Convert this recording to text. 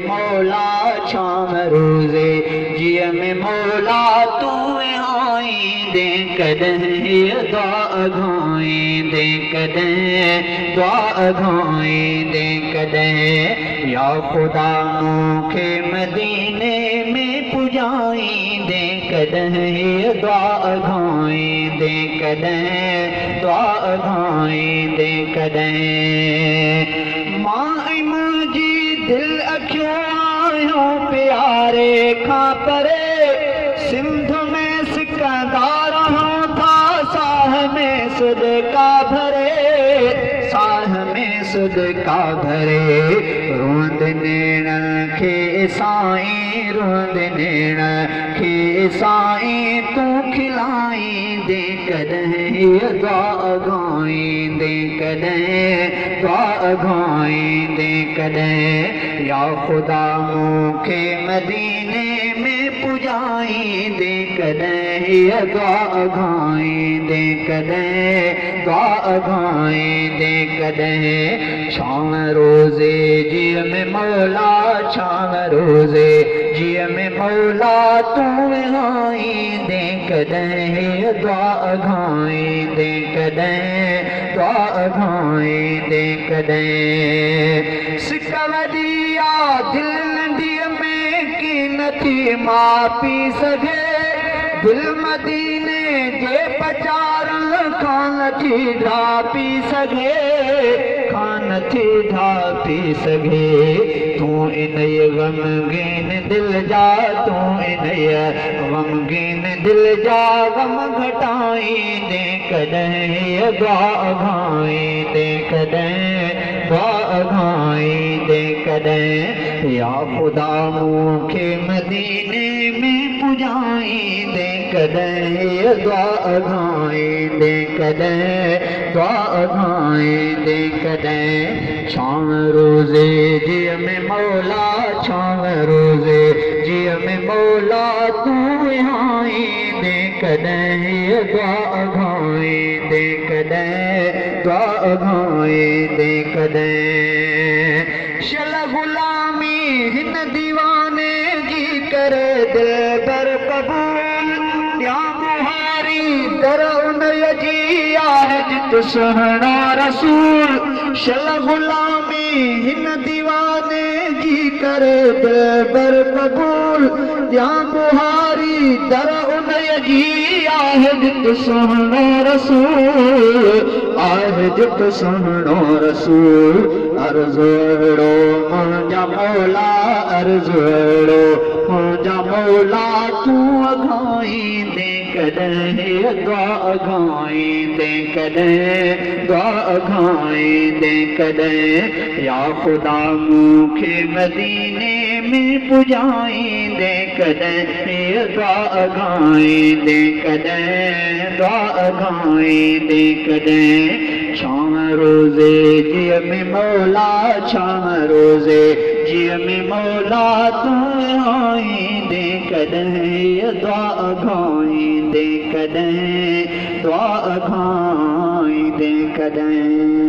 मौला शाम रोज़े जिय में मौला तू आईंदे कॾहिं दुआ घाईंदे कॾहिं दुआ घाईंदे कॾहिं या ख़ुदा मूंखे मदीने में पुॼाईंदे कॾहिं दुआ घाईंदे कॾहिं दुआ घाईंदे कॾहिं मां मुंहिंजी दिलि अखियूं आहियो प्यारे खां परे सिंध में सिकंदा रहूं था साह में सदका भरे साह में सदका भरे रोंद नेणनि खे साईं रोंद नेणनि खे साईं तूं खिलाईंदे कॾहिं दुआ घाईंदे कॾहिं दुआ घाईंदे कॾहिं या ख़ुदा मूंखे मदीने में पुॼाईंदे कॾहिं दुआ घाईंदे कॾहिं दुआ घाईंदे कॾहिं शाम रोज़े जिय में मौला शाम रोज़े जिय में मौला तूं आईंदे कॾहिं दुआ घाईंदे कॾहिं दुआ घाईंदे कॾहिं सिक वॾी आहे दिलि नंढीअ में की नथी मापी सघे दिल मदीने जे पचारण खां नथी ढापी सघे खां नथी ढापी सघे तूं इन ग़मगीन दिल जा तूं इन ग़मगीन दिल जा ग़म घटाईंदे कॾहिं दुआ घाईंदे कॾहिं दुआ घाईंदे कॾहिं या ख़ुदा मूंखे मदीने में पुॼाईंदे कॾहिं दुआ घाईंदे कॾहिं दुआ घाईंदे कॾहिं शाम रोज़े जिय में मौला शाम रोज़े जिय में मौला तूं आईंदे कॾहिं दुआ घाईंदे कॾहिं दुआ घाईंदे कॾहिं शल ग़ुलामी हिन दीवाने जी करे दिल बर क़बूल या बुहारी दर उन जी आहे जित सुहिणो रसूल शल ग़ुलामी हिन दीवाने जी करे दिल बर क़बूल या बुहारी दर उन जी आहे जित सुहिणो रसूल आहे जित सुहिणो रसूल अर्ज़ु अहिड़ो मुंहिंजा मौला अर्ज़ु अहिड़ो मुंहिंजा मौला तूं घाईंदे कॾहिं दुआ घाईंदे कॾहिं दुआ घाईंदे कॾहिं या ख़ुदा मूंखे मदीने में पुॼाईंदे कॾहिं दुआ घाईंदे कॾहिं दुआ घाईंदे कॾहिं शाम रोज़े जिय में मौला शाम रोज़े जिय में मौला तूं आईंदे कॾहिं दुआ घाईंदे कॾहिं दुआ घाईंदे कॾहिं